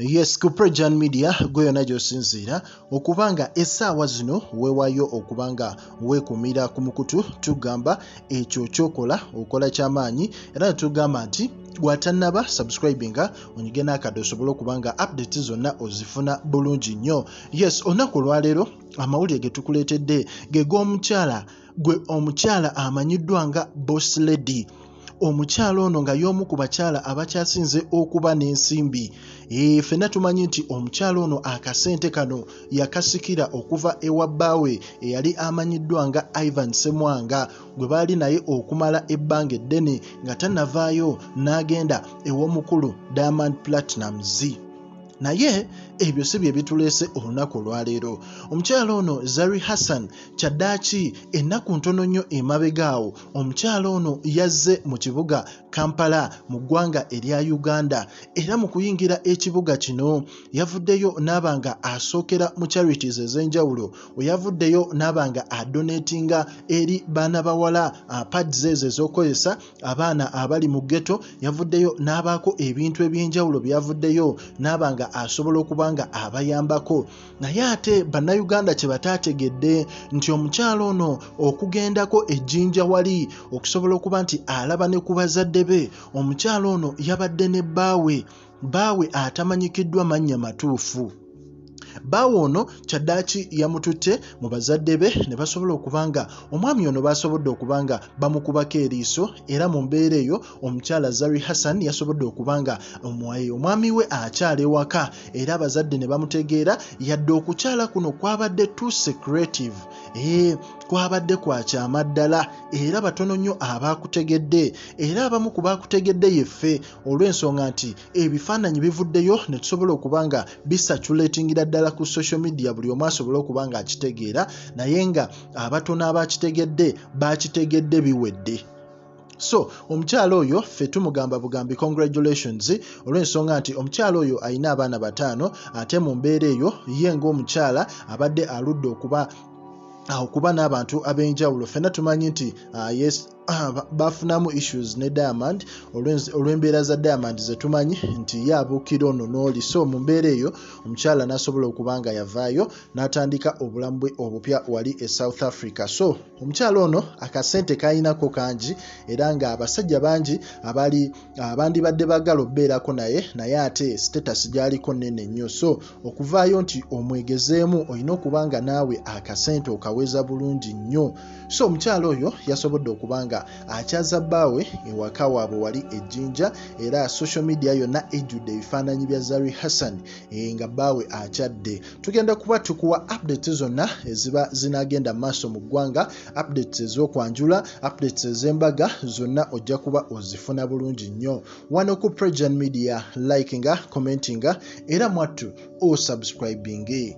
Yes, Kukyala media goyo najo sinzira okubanga essaawa zino weewayo okubanga weekumira ku mukutu tugamba ekyo kyokola okola kyamaanyi era tugamba nti gwatannaba subscribinga onyige n'akadde osobole okubanga update zonna ozifuna bulungi nnyo. Yes, olunaku lwaleero amawulire ge tukuleetedde ge g'omukyala gwe omukyala amanyiddwa nga boss lady. Omukyala ono nga y'omu ku bakyala abakyasinze okuba n'ensimbi. Ffenna tumanyi nti omukyala ono akasente kano yakasikira okuva ewa bbaawe eyali amanyiddwa nga Ivan Ssemwanga gwe baali naye okumala ebbanga eddene nga tannavaayo n'agenda ew'omukulu Diamond Platnumz. Naye ebyo si bye bituleese olunaku olwaleero. Omukyala ono Zari Hassan kyaddaaki ennaku ntono nnyo emabega awo omukyala ono yazze mu kibuga Kampala mu ggwanga erya Uganda era mu kuyingira ekibuga kino yavuddeyo n'abanga asookera mu charities ez'enjawulo yavuddeyo n'abanga adonatinga eri baana bawala pads ezo ez'okozesa abaana abali mu ghetto yavuddeyo n'abaako ebintu eby'enjawulo byavuddeyo n'abanga asobola okubanga abayambako. Naye ate bannayuganda kye bataategedde nti omukyala ono okugendako ejjinja wali okusobola okuba nti alaba ne ku bazadde be omukyala ono yabadde ne bbaawe atamanyikiddwa mannya matuufu. Bbaawe ono kyaddaaki yamututte mu bazadde be ne basobola okubanga omwami ono basobodde okubanga bamukubako eriiso era mu mbeera eyo omukyala Zari Hassan yasobodde okubanga omwami we akyala ewaka era abazadde ne bamutegeera yadde okukyala kuno kwabadde too secretive. Kwabadde kwa kyama ddala era batono nnyo abaakutegedde era abamu ku baakutegedde yeffe olw'ensonga nti ebifaananyi bivuddeyo ne tusobola okubanga bisatulatingira ddala ku social media buli omu asobole okubanga akitegeera naye nga abatono abakitegedde baakitegedde biwedde. So omukyala oyo ffe tumugamba bugambi congratulations olw'ensonga nti omukyala oyo alina abaana 5 ate mu mbeera eyo ye ng'omukyala abadde aludde okuba n'abantu ab'enjawulo. Ffenna tumanyi nti yes bafunamu issues ne Diamond olw'embeera za Diamond ze tumanyi nti yabuukira ono n'oli. So mu mbeera eyo omukyala n'asobola okubanga yavaayo n'atandika obulamu bwe obupya wali e South Africa. So omukyala ono akasente kayinako kangi era nga abasajja bangi abandibadde baagala okubeerako naye ate status gy'aliko nnene nnyo. So okuvaayo nti omwegezeemu olina okubanga naawe akasente okaweza bulungi nnyo. So omukyala oyo yasobodde okubanga akyaza bbaawe ewaka waabwe wali ejjinja era social media yonna ejjudde ebifaananyi bya Zari Hassan nga bbaawe akyadde. Tugenda kuba tukuwa updates zonna eziba zinagenda maaso mu ggwanga, updates ez'okwanjula, updates ez'embaga zonna ojja kuba ozifuna bulungi nnyo wano ku Kukyala media. Likinga, commentinga era mwattu o subscribing.